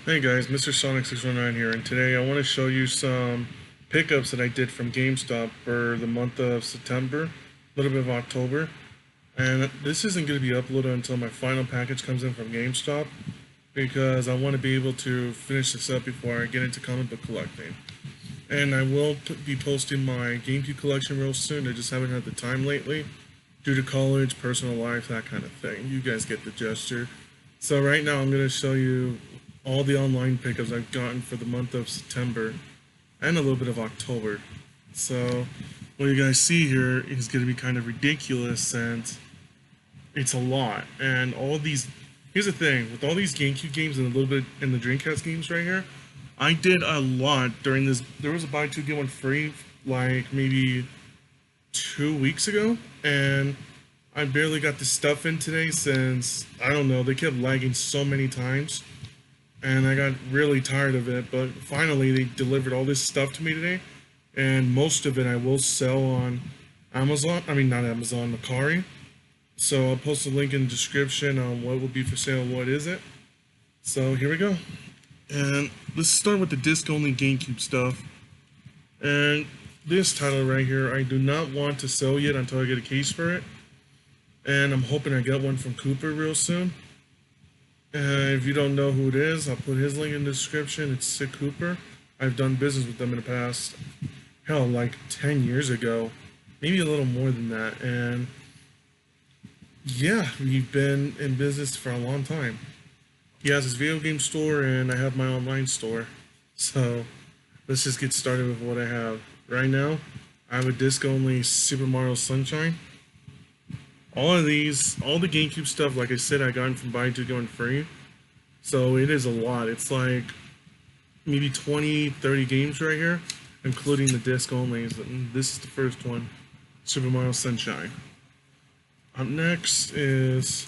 Hey guys, Mr. Sonic 619 here, and today I want to show you some pickups that I did from GameStop for the month of September, a little bit of October, and this isn't going to be uploaded until my final package comes in from GameStop because I want to be able to finish this up before I get into comic book collecting. And I will be posting my GameCube collection real soon. I just haven't had the time lately due to college, personal life, that kind of thing. You guys get the gesture. So right now I'm going to show you all the online pickups I've gotten for the month of September and a little bit of October. So what you guys see here is going to be kind of ridiculous and it's a lot. And all these, here's the thing, with all these GameCube games and a little bit in the Dreamcast games right here, I did a lot during this. There was a buy two get one free like maybe 2 weeks ago, and I barely got the stuff in today since I don't know, they kept lagging so many times and I got really tired of it. But finally, they delivered all this stuff to me today, and most of it I will sell on Amazon. I mean, not Amazon, Mercari. So I'll post a link in the description on what will be for sale and what isn't. So here we go. And let's start with the disc-only GameCube stuff. And this title right here, I do not want to sell yet until I get a case for it. And I'm hoping I get one from Cooper real soon. If you don't know who it is, I'll put his link in the description. It's Sick Cooper. I've done business with them in the past, hell, like 10 years ago, maybe a little more than that. And yeah, we've been in business for a long time. He has his video game store, and I have my online store. So let's just get started with what I have. Right now, I have a disc-only Super Mario Sunshine. All of these, all the GameCube stuff, like I said, I got from buying two going free. So it is a lot. It's like maybe 20, 30 games right here, including the disc only. This is the first one, Super Mario Sunshine. Up next is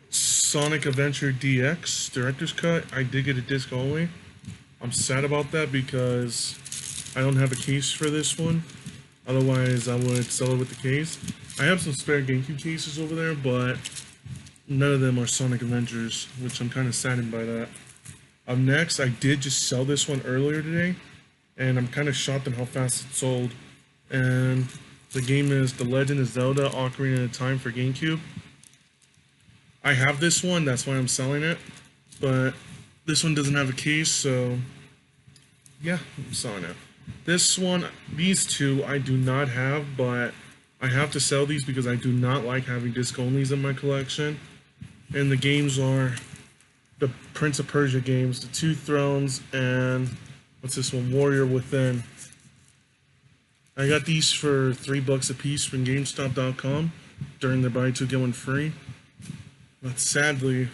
Sonic Adventure DX Director's Cut. I did get a disc only. I'm sad about that because I don't have a case for this one. Otherwise, I would sell it with the case. I have some spare GameCube cases over there, but none of them are Sonic Adventures, which I'm kind of saddened by that. Up next, I did just sell this one earlier today, and I'm kind of shocked at how fast it sold. And the game is The Legend of Zelda Ocarina of Time for GameCube. I have this one, that's why I'm selling it, but this one doesn't have a case, so yeah, I'm selling it. This one, these two I do not have, but I have to sell these because I do not like having disc onlys in my collection. And the games are the Prince of Persia games, the Two Thrones, and what's this one, Warrior Within. I got these for $3 a piece from GameStop.com during their buy two get one free. But sadly,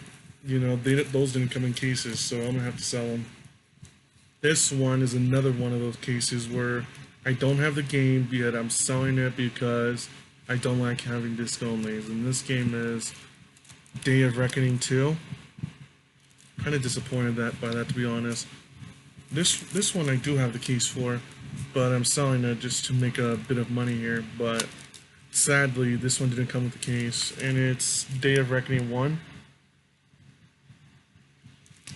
you know, those didn't come in cases, so I'm gonna have to sell them. This one is another one of those cases where I don't have the game, yet I'm selling it because I don't like having disc onlys. And this game is Day of Reckoning 2. Kind of disappointed by that, to be honest. This one I do have the case for, but I'm selling it just to make a bit of money here. But sadly, this one didn't come with the case, and it's Day of Reckoning 1.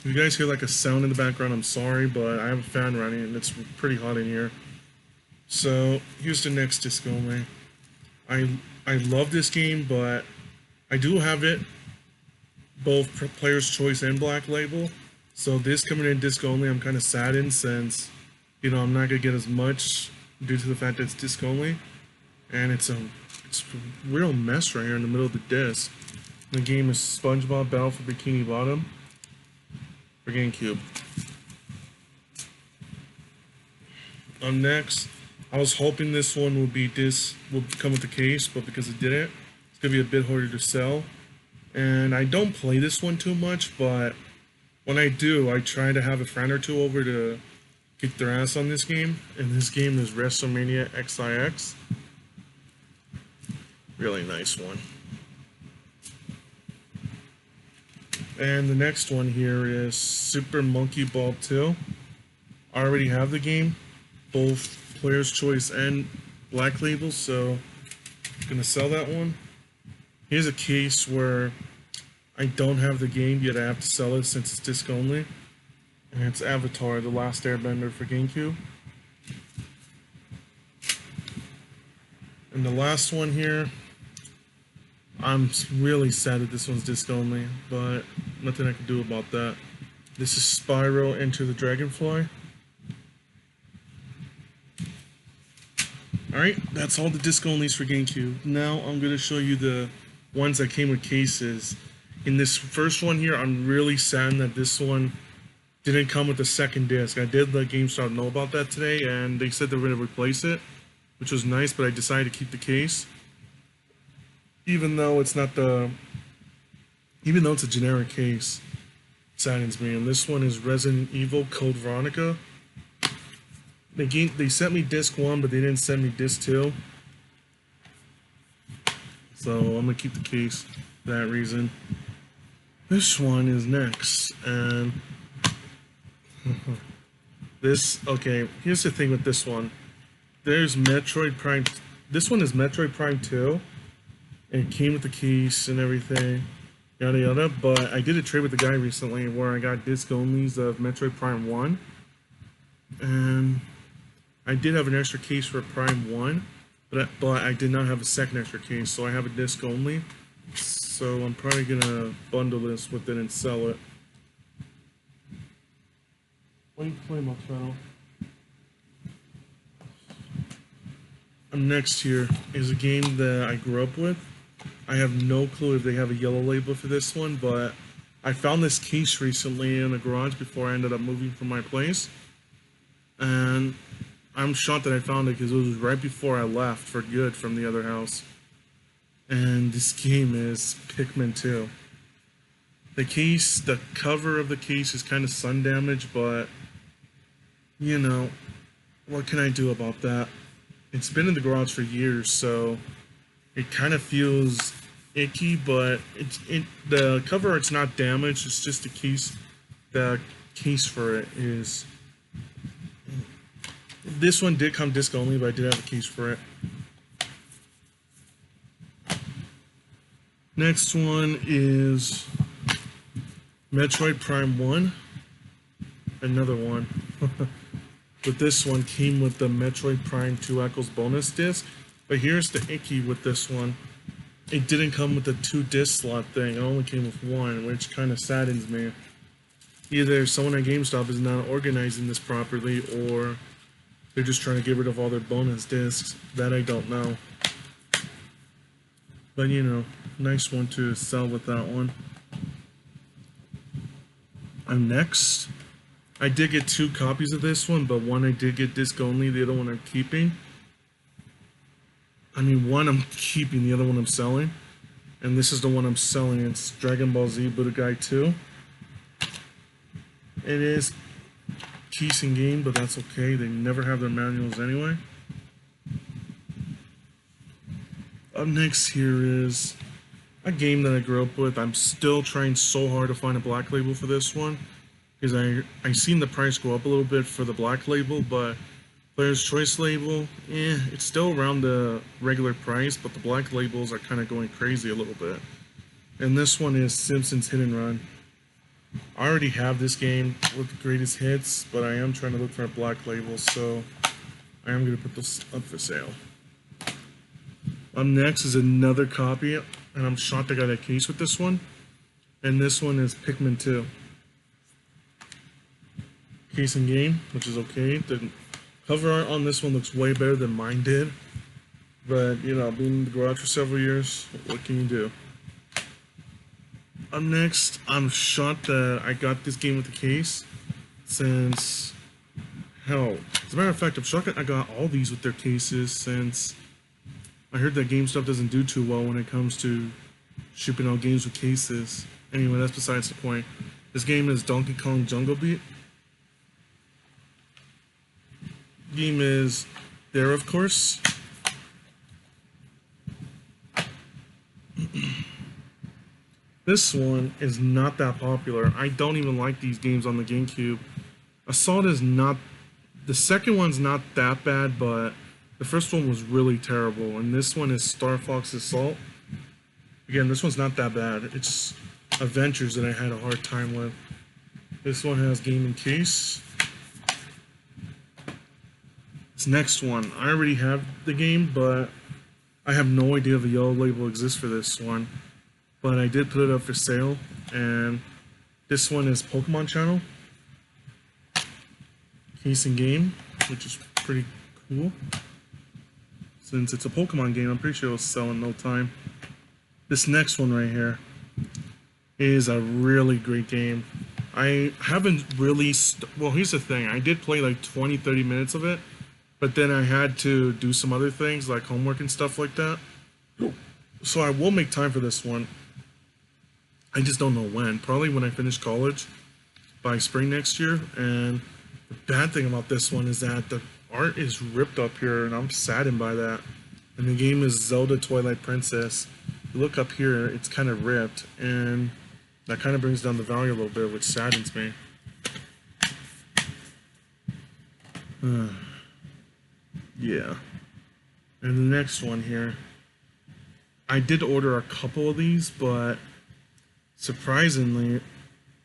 If you guys hear like a sound in the background, I'm sorry, but I have a fan running and it's pretty hot in here. So here's the next disc only. I love this game, but I do have it both Player's Choice and Black Label. So this coming in disc only, I'm kind of saddened since, you know, I'm not gonna get as much due to the fact that it's disc only, and it's a real mess right here in the middle of the disc. The game is SpongeBob Battle for Bikini Bottom for GameCube. Next, I was hoping this one would come with the case, but because it didn't, it's gonna be a bit harder to sell. And I don't play this one too much, but when I do, I try to have a friend or two over to kick their ass on this game. And this game is WrestleMania XIX. Really nice one. And the next one here is Super Monkey Ball 2. I already have the game, both Player's Choice and Black Label, so I'm gonna sell that one. Here's a case where I don't have the game yet. I have to sell it since it's disc only. And it's Avatar: The Last Airbender for GameCube. And the last one here, I'm really sad that this one's disc only, but nothing I can do about that. This is Spyro Enter the Dragonfly. Alright, that's all the disc onlys for GameCube. Now I'm going to show you the ones that came with cases. In this first one here, I'm really sad that this one didn't come with the second disc. I did let GameStop know about that today, and they said they were going to replace it, which was nice, but I decided to keep the case. Even though it's not even though it's a generic case, it saddens me. And this one is Resident Evil Code Veronica. They sent me disc 1, but they didn't send me disc 2. So I'm gonna keep the case for that reason. This one is next, and okay, here's the thing with this one. There's Metroid Prime. This one is Metroid Prime 2. And it came with the case and everything, yada yada. But I did a trade with the guy recently where I got disc onlys of Metroid Prime 1. And I did have an extra case for Prime 1, but I did not have a second extra case, so I have a disc only. So I'm probably gonna bundle this with it and sell it. What are you playing, Moxano? Next here is a game that I grew up with. I have no clue if they have a yellow label for this one, but I found this case recently in the garage before I ended up moving from my place. And I'm shocked that I found it because it was right before I left for good from the other house. And this game is Pikmin 2. The cover of the case is kind of sun damaged, but you know, what can I do about that? It's been in the garage for years, so it kind of feels icky, but the cover art's not damaged. It's just the case for it is. This one did come disc only, but I did have a case for it. Next one is Metroid Prime 1. Another one. But this one came with the Metroid Prime 2 Echoes bonus disc. But here's the icky with this one. It didn't come with the 2 disc slot thing. It only came with 1, which kind of saddens me. Either someone at GameStop is not organizing this properly, or they're just trying to get rid of all their bonus discs. That I don't know. But you know, nice one to sell with that one. And next, I did get 2 copies of this one, but one I did get disc only, the other one I'm keeping. I mean, one I'm keeping, the other one I'm selling. And this is the one I'm selling. It's Dragon Ball Z Budokai 2. It is case and game, but that's okay. They never have their manuals anyway. Up next here is a game that I grew up with. I'm still trying so hard to find a black label for this one, because I seen the price go up a little bit for the black label, but Player's Choice label, it's still around the regular price, but the black labels are kind of going crazy a little bit. And this one is Simpsons Hit and Run. I already have this game with the greatest hits, but I am trying to look for a black label, so I am going to put this up for sale. Up next is another copy, and I'm shocked I got a case with this one. And this one is Pikmin 2. Case and game, which is okay. The cover art on this one looks way better than mine did. But, you know, being in the garage for several years, what can you do? Up next, I'm shocked that I got this game with the case, since, hell, as a matter of fact, I'm shocked that I got all these with their cases, since I heard that GameStop doesn't do too well when it comes to shipping out games with cases. Anyway, that's besides the point. This game is Donkey Kong Jungle Beat. Game is there, of course. This one is not that popular. I don't even like these games on the GameCube. Assault is not... The second one's not that bad, but the first one was really terrible. And this one is Star Fox Assault. Again, this one's not that bad. It's adventures that I had a hard time with. This one has game and case. This next one, I already have the game, but I have no idea if a yellow label exists for this one. But I did put it up for sale, and this one is Pokemon Channel. Case and game, which is pretty cool. Since it's a Pokemon game, I'm pretty sure it'll sell in no time. This next one right here is a really great game. I haven't really, well, here's the thing. I did play like 20-30 minutes of it, but then I had to do some other things like homework and stuff like that. So I will make time for this one. I just don't know when. Probably when I finish college by spring next year. And the bad thing about this one is that the art is ripped up here, and I'm saddened by that. And the game is Zelda Twilight Princess. You look up here, it's kind of ripped, and that kind of brings down the value a little bit, which saddens me. Yeah. And the next one here, I did order a couple of these, but surprisingly,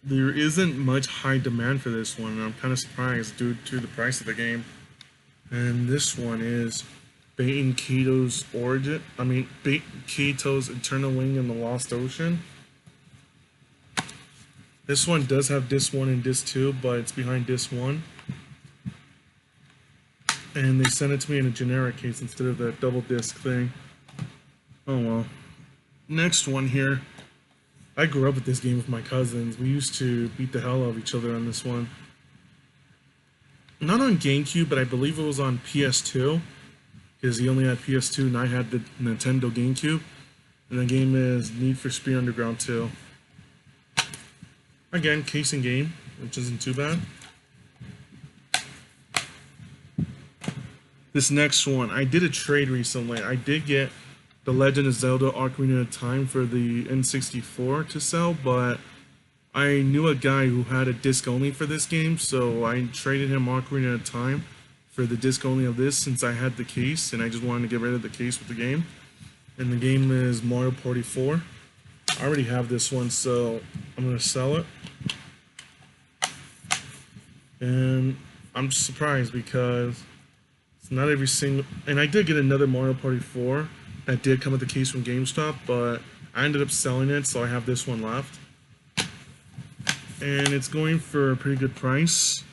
there isn't much high demand for this one, and I'm kind of surprised due to the price of the game. And this one is Baten Kaitos Origin. Baten Kaitos Eternal Wing in the Lost Ocean. This one does have disc 1 and disc 2, but it's behind disc 1. And they sent it to me in a generic case instead of that double disc thing. Oh well. Next one here. I grew up with this game with my cousins. We used to beat the hell out of each other on this one. Not on GameCube, but I believe it was on PS2. Because he only had PS2 and I had the Nintendo GameCube. And the game is Need for Speed Underground 2. Again, case and game, which isn't too bad. This next one, I did a trade recently. I did get The Legend of Zelda Ocarina of Time for the N64 to sell, but I knew a guy who had a disc only for this game, so I traded him Ocarina of Time for the disc only of this since I had the case, and I just wanted to get rid of the case with the game. And the game is Mario Party 4. I already have this one, so I'm going to sell it. And I'm surprised because it's not every single... And I did get another Mario Party 4 that did come with the case from GameStop, but I ended up selling it, so I have this one left. And it's going for a pretty good price.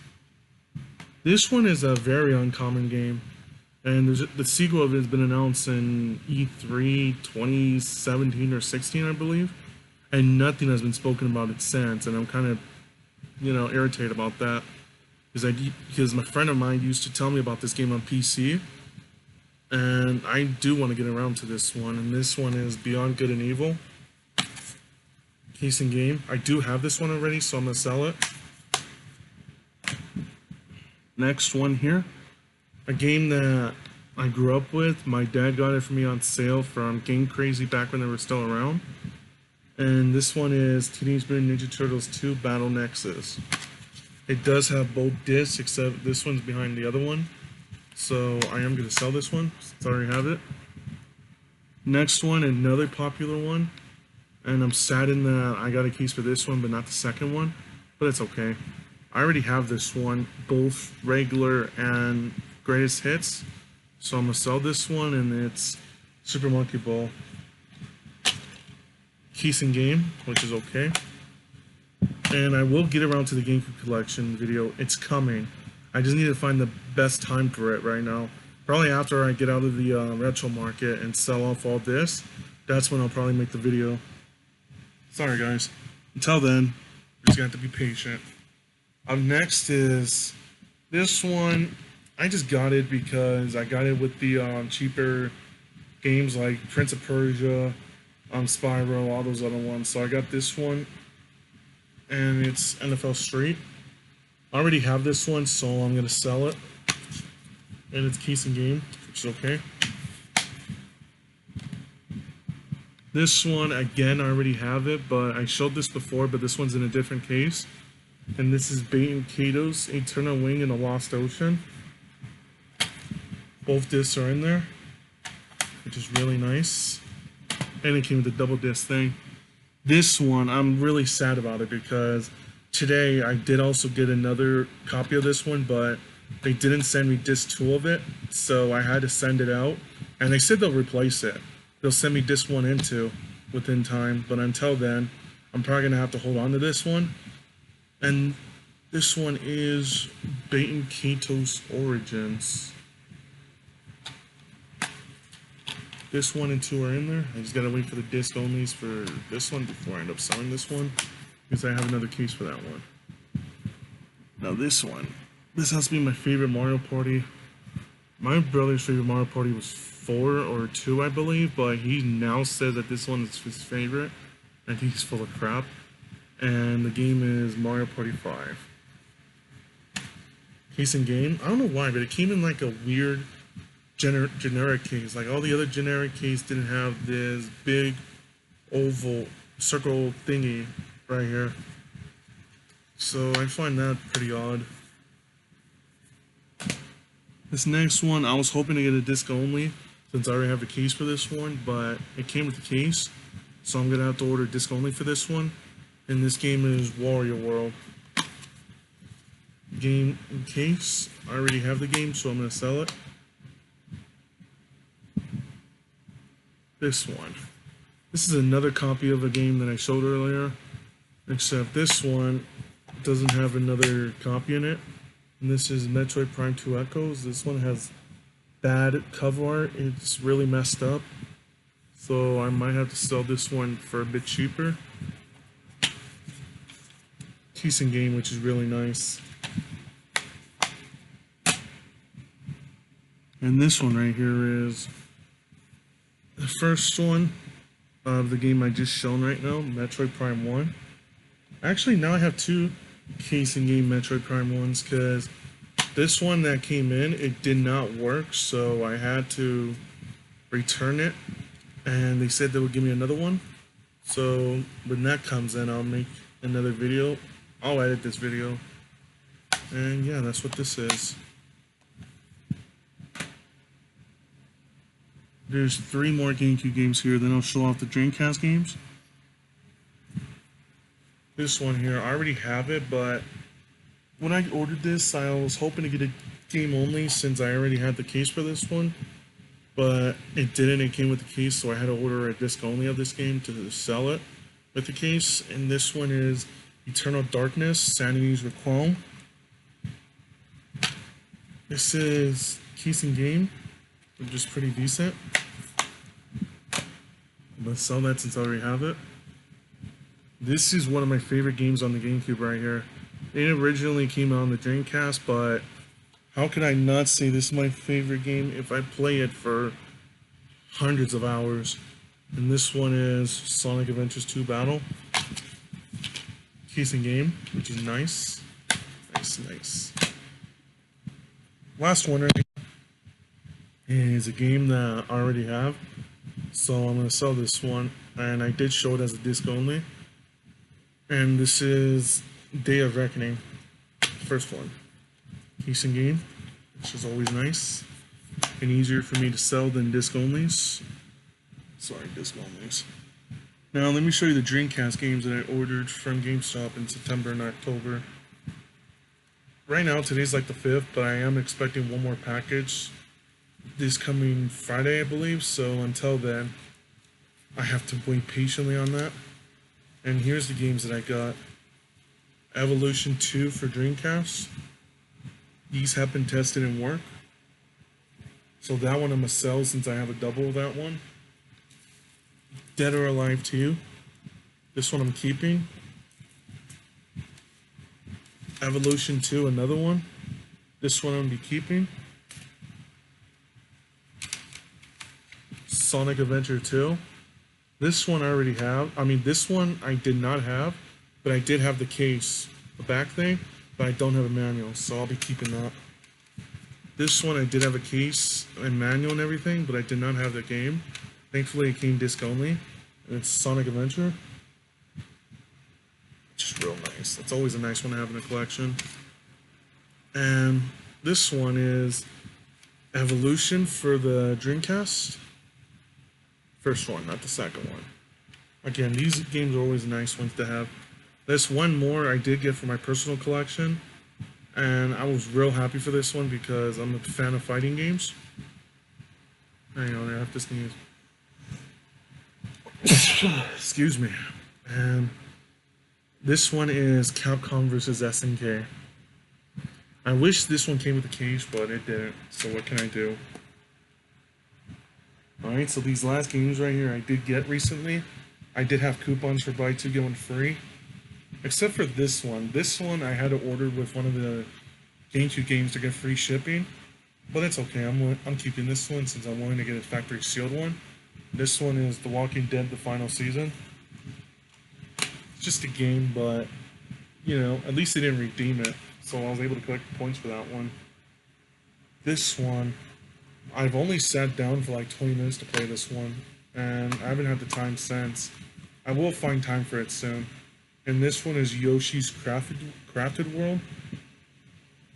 This one is a very uncommon game. And the sequel of it has been announced in E3 2017 or 16, I believe. And nothing has been spoken about it since. And I'm kind of, irritated about that. Because my friend of mine used to tell me about this game on PC. And I do want to get around to this one. And this one is Beyond Good and Evil. Case and game. I do have this one already, so I'm going to sell it. Next one here. A game that I grew up with. My dad got it for me on sale from Game Crazy back when they were still around. And this one is Teenage Mutant Ninja Turtles 2 Battle Nexus. It does have both discs, except this one's behind the other one. So I am going to sell this one, since I already have it. Next one, another popular one. And I'm saddened that I got a case for this one, but not the second one. But it's okay. I already have this one, both regular and greatest hits. So I'm going to sell this one, and it's Super Monkey Ball. Case and game, which is okay. And I will get around to the GameCube collection video. It's coming. I just need to find the best time for it right now. Probably after I get out of the retro market and sell off all this, that's when I'll probably make the video. Sorry guys. Until then, you're just going to have to be patient. Up next is this one. I just got it because I got it with the cheaper games like Prince of Persia, Spyro, all those other ones. So I got this one, and it's NFL Street. I already have this one, so I'm going to sell it. And it's case and game, which is okay. This one, again, I already have it, but I showed this before, but this one's in a different case. And this is Baten Kaitos Eternal Wing in the Lost Ocean. Both discs are in there, which is really nice. And it came with a double disc thing. This one, I'm really sad about it because today I did also get another copy of this one, but they didn't send me disc 2 of it, so I had to send it out. And they said they'll replace it. They'll send me disc 1 and 2 within time, but until then, I'm probably gonna have to hold on to this one. And this one is Baten Kaitos Origins. This 1 and 2 are in there. I just gotta wait for the disc onlys for this one before I end up selling this one, because I have another case for that one. Now this one, this has to be my favorite Mario Party. My brother's favorite Mario Party was 4 or 2, I believe, but he now says that this one is his favorite. I think he's full of crap. And the game is Mario Party 5. Case and game. I don't know why, but it came in like a weird generic case. Like all the other generic case didn't have this big oval circle thingy right here. So I find that pretty odd. This next one, I was hoping to get a disc only since I already have a case for this one, but it came with the case. So I'm gonna have to order disc only for this one. And this game is Wario World. Game in case. I already have the game, so I'm gonna sell it. This one. This is another copy of a game that I showed earlier, except this one doesn't have another copy in it. And this is Metroid Prime 2 Echoes. This one has bad cover art. It's really messed up. So I might have to sell this one for a bit cheaper. Decent game, which is really nice. And this one right here is the first one of the game I just shown right now, Metroid Prime 1. Actually, now I have 2 case and game Metroid Prime 1s because this one that came in, it did not work, so I had to return it, and they said they would give me another one. So when that comes in, I'll make another video. I'll edit this video. And yeah, that's what this is. There's 3 more GameCube games here, then I'll show off the Dreamcast games. This one here, I already have it, but when I ordered this, I was hoping to get a game only since I already had the case for this one. But it didn't, it came with the case, so I had to order a disc only of this game to sell it with the case. And this one is Eternal Darkness, Sanity's Requiem. This is case and game, which is pretty decent. I'm gonna sell that since I already have it. This is one of my favorite games on the GameCube right here. It originally came out on the Dreamcast, but how could I not say this is my favorite game if I play it for hundreds of hours? And this one is Sonic Adventures 2 Battle. Case and game, which is nice. Nice. Last one right here is a game that I already have. So I'm going to sell this one. And I did show it as a disc only. And this is Day of Reckoning. First one. Case and game, which is always nice. And easier for me to sell than disc onlys. Sorry, disc onlys. Now let me show you the Dreamcast games that I ordered from GameStop in September and October. Right now, today's like the 5th, but I am expecting one more package this coming Friday, I believe. So until then, I have to wait patiently on that. And here's the games that I got. Evolution 2 for Dreamcast. These have been tested and work. So that one I'm going to sell since I have a double of that one. Dead or Alive 2. This one I'm keeping. Evolution 2, another one. This one I'm going to be keeping. Sonic Adventure 2. This one I already have. I mean, this one I did not have, but I did have the case, the back thing, but I don't have a manual, so I'll be keeping that. This one I did have a case and manual and everything, but I did not have the game. Thankfully, it came disc only, and it's Sonic Adventure. Just real nice. That's always a nice one to have in a collection. And this one is Evolution for the Dreamcast. First one, not the second one. Again, these games are always nice ones to have. This one more I did get for my personal collection, and I was real happy for this one because I'm a fan of fighting games. Hang on, I have to sneeze. Excuse me. And this one is Capcom versus SNK. I wish this one came with a case, but it didn't. So what can I do? Alright, so these last games right here I did get recently. I did have coupons for buy two, get one free. Except for this one. This one I had to order with one of the GameCube games to get free shipping. But that's okay, I'm keeping this one since I'm willing to get a factory sealed one. This one is The Walking Dead, the final season. It's just a game, but, you know, at least they didn't redeem it. So I was able to collect points for that one. This one, I've only sat down for like 20 minutes to play this one. And I haven't had the time since. I will find time for it soon. And this one is Yoshi's Crafted World.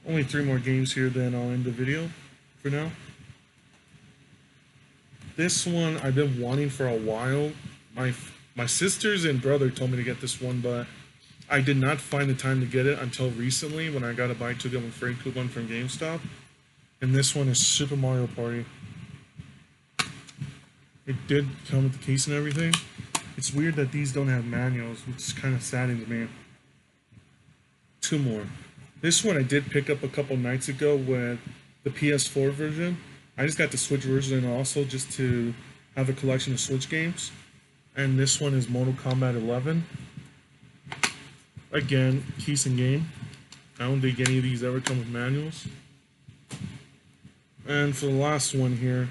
Only 3 more games here, then I'll end the video for now. This one I've been wanting for a while. My sisters and brother told me to get this one, but I did not find the time to get it until recently when I got a buy two get one free coupon from GameStop. And this one is Super Mario Party. It did come with the case and everything. It's weird that these don't have manuals, which kind of saddens me. 2 more. This one I did pick up a couple nights ago with the PS4 version. I just got the Switch version also just to have a collection of Switch games. And this one is Mortal Kombat 11. Again, case and game. I don't think any of these ever come with manuals. And for the last one here,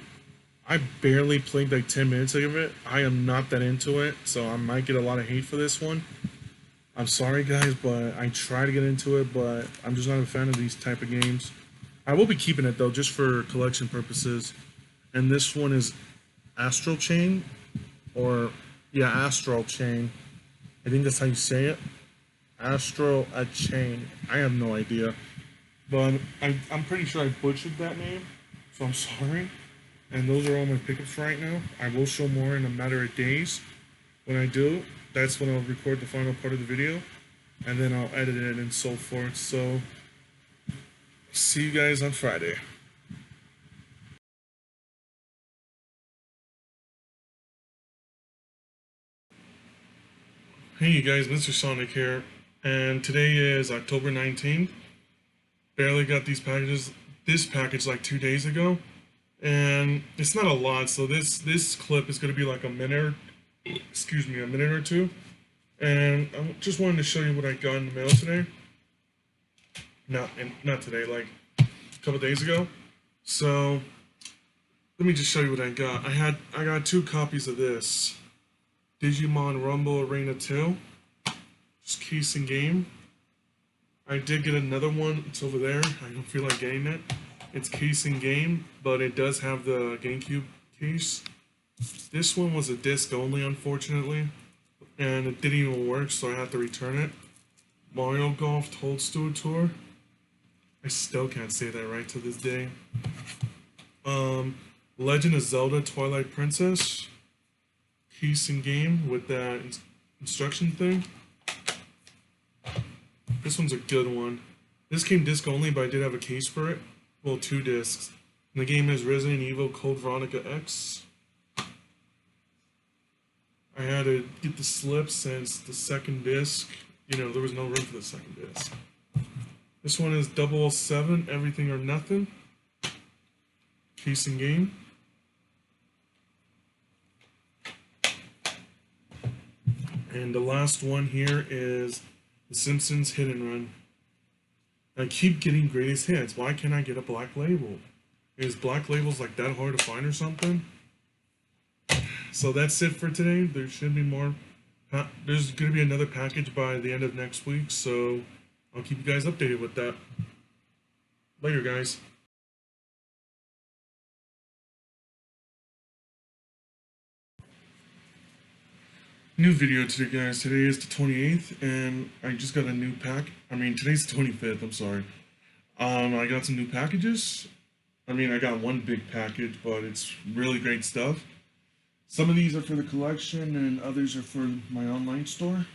I barely played like 10 minutes of it. I am not that into it, so I might get a lot of hate for this one. I'm sorry guys, but I try to get into it, but I'm just not a fan of these type of games. I will be keeping it though, just for collection purposes. And this one is Astral Chain, or yeah, Astral Chain. I think that's how you say it. Astral Chain. I have no idea, but I'm pretty sure I butchered that name, so I'm sorry. And those are all my pickups right now. I will show more in a matter of days. When I do, that's when I'll record the final part of the video, and then I'll edit it and so forth. So, see you guys on Friday. Hey you guys, Mr. Sonic here, and today is October 19th. Barely got this package like 2 days ago, and it's not a lot, so this clip is going to be like a minute or two. And I just wanted to show you what I got in the mail today. Not today, like a couple days ago. So let me just show you what I got. I got 2 copies of this Digimon Rumble Arena 2, just case and game. I did get another one. It's over there. I don't feel like getting it. It's case and game, but it does have the GameCube case. This one was a disc only, unfortunately, and it didn't even work, so I had to return it. Mario Golf Toadstool Tour. I still can't say that right to this day. Legend of Zelda Twilight Princess. Case and game with that instruction thing. This one's a good one. This came disc only, but I did have a case for it. Well, 2 discs. And the game is Resident Evil Code Veronica X. I had to get the slip since the second disc, you know, there was no room for the second disc. This one is 007 Everything or Nothing. Case and game. And the last one here is The Simpsons Hit and Run. I keep getting greatest hits. Why can't I get a black label? Is black labels like that hard to find or something? So that's it for today. There should be more. There's going to be another package by the end of next week, so I'll keep you guys updated with that. Later, guys. New video today, guys. Today is the 28th, and I just got a new pack. Today's the 25th, I'm sorry. I got some new packages. I got one big package, but it's really great stuff. Some of these are for the collection, and others are for my online store.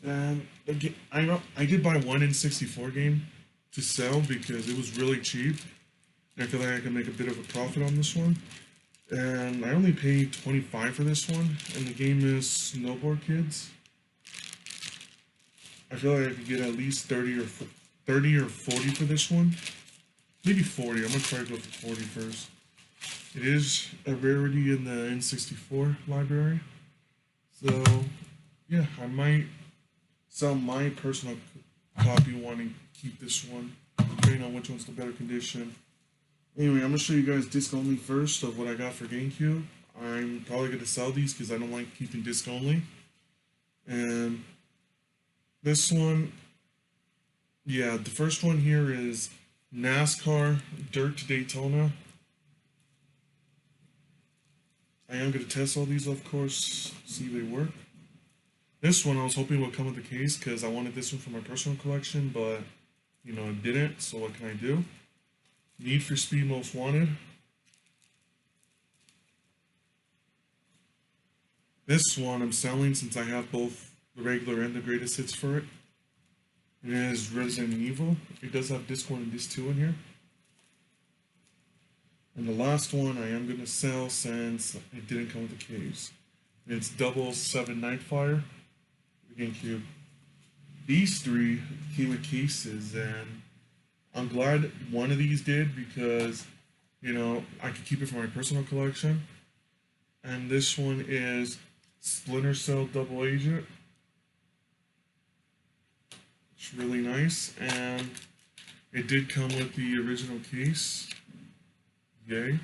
And I did buy one N64 game to sell because it was really cheap. I feel like I can make a bit of a profit on this one. And I only paid $25 for this one, and the game is Snowboard Kids. I feel like I could get at least 30 or 40 for this one. Maybe 40. I'm gonna try to go for 40 first. It is a rarity in the N64 library. So, yeah, I might sell my personal copy one and keep this one, depending on which one's the better condition. Anyway, I'm going to show you guys disc only first of what I got for GameCube. I'm probably going to sell these because I don't like keeping disc only. And this one, yeah, the first one here is NASCAR Dirt to Daytona. I am going to test all these, of course, see if they work. This one I was hoping would come with the case because I wanted this one for my personal collection, but, you know, it didn't, so what can I do? Need for Speed Most Wanted. This one I'm selling since I have both the regular and the greatest hits for it. It is Resident Evil. It does have disc 1 and disc 2 in here. And the last one I am going to sell since it didn't come with a case. It's 007 Nightfire for the GameCube. These three came with cases, and I'm glad one of these did because, you know, I could keep it for my personal collection. And this one is Splinter Cell Double Agent. It's really nice, and it did come with the original case. Yay.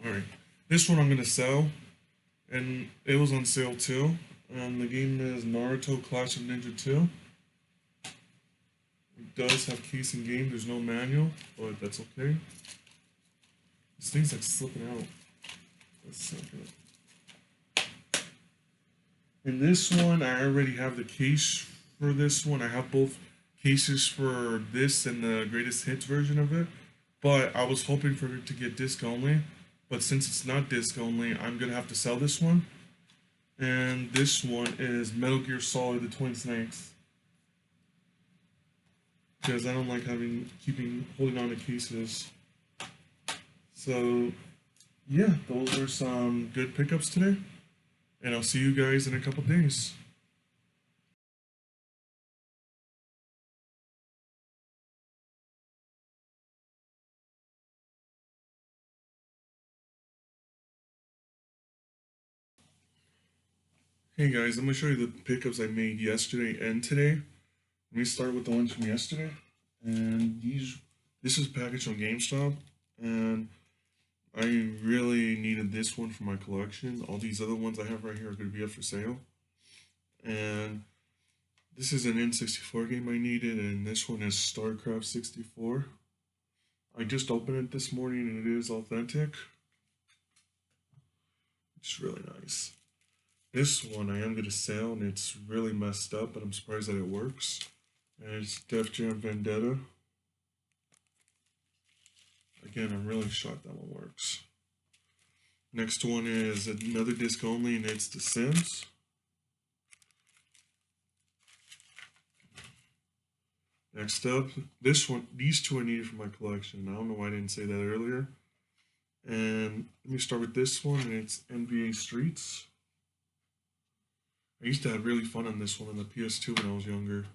Alright, this one I'm going to sell, and it was on sale too. And the game is Naruto Clash of Ninja 2. It does have case in game, there's no manual, but that's okay. This thing's like slipping out. Let's suck it. In this one, I already have the case for this one. I have both cases for this and the greatest hits version of it, but I was hoping for it to get disc only. But since it's not disc only, I'm gonna have to sell this one. And this one is Metal Gear Solid: The Twin Snakes, because I don't like holding on to cases. So yeah, those are some good pickups today, and I'll see you guys in a couple days. Hey guys, I'm gonna show you the pickups I made yesterday and today. Let me start with the ones from yesterday. And this is packaged on GameStop, and I really needed this one for my collection. All these other ones I have right here are going to be up for sale. And this is an N64 game I needed, and this one is StarCraft 64. I just opened it this morning, and it is authentic. It's really nice. This one I am going to sell, and it's really messed up, but I'm surprised that it works. And it's Def Jam Vendetta. Again, I'm really shocked that one works. Next one is another disc only, and it's The Sims. Next up, these two I needed for my collection. I don't know why I didn't say that earlier. And let me start with this one, and it's NBA Streets. I used to have really fun on this one on the PS2 when I was younger.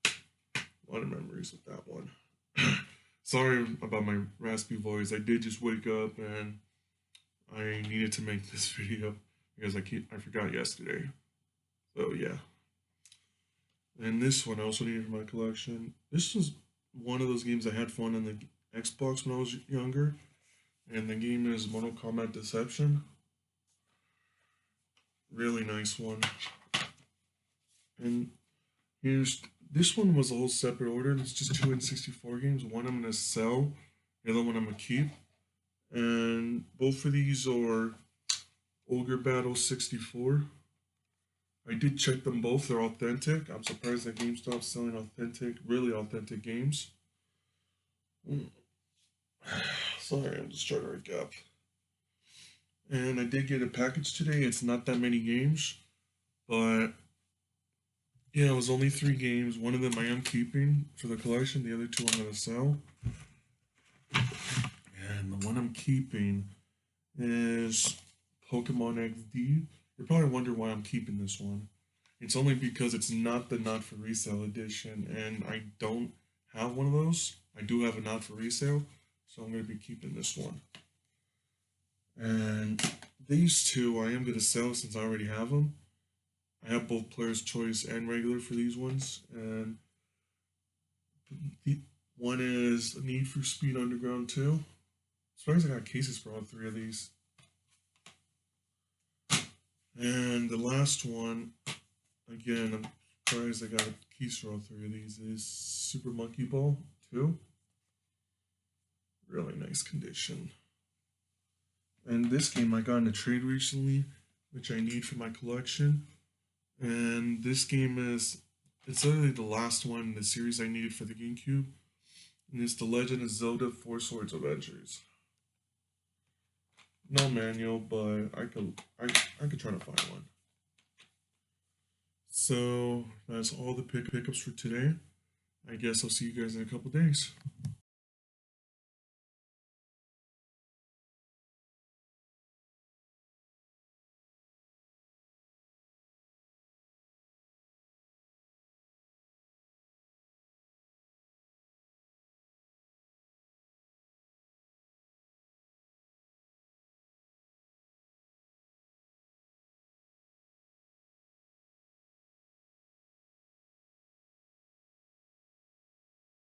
A lot of memories with that one. Sorry about my raspy voice. I did just wake up and I needed to make this video because I forgot yesterday. So yeah. And this one I also needed for my collection. This was one of those games I had fun on the Xbox when I was younger. And the game is Mortal Kombat Deception. Really nice one. And this one was a whole separate order. It's just two N64 games. One I'm gonna sell, the other one I'm gonna keep. And both of these are Ogre Battle 64. I did check them both, they're authentic. I'm surprised that GameStop's selling really authentic games. So Sorry, I'm just trying to recap. And I did get a package today. It's not that many games, but yeah, it was only 3 games. One of them I am keeping for the collection. The other 2 I'm gonna sell. And the one I'm keeping is Pokemon XD. You're probably wondering why I'm keeping this one. It's only because it's not the not for resale edition, and I don't have one of those. I do have a not for resale, so I'm going to be keeping this one. And these 2 I am going to sell since I already have them. I have both Player's Choice and regular for these ones, and the one is Need for Speed Underground 2. As far as I got cases for all 3 of these. And the last one, again, I'm surprised I got keys for all 3 of these, is Super Monkey Ball 2. Really nice condition. And this game I got in a trade recently, which I need for my collection. And this game it's literally the last one in the series I needed for the GameCube. And it's The Legend of Zelda 4 Swords Adventures. No manual, but I could try to find one. So that's all the pickups for today. I guess I'll see you guys in a couple days.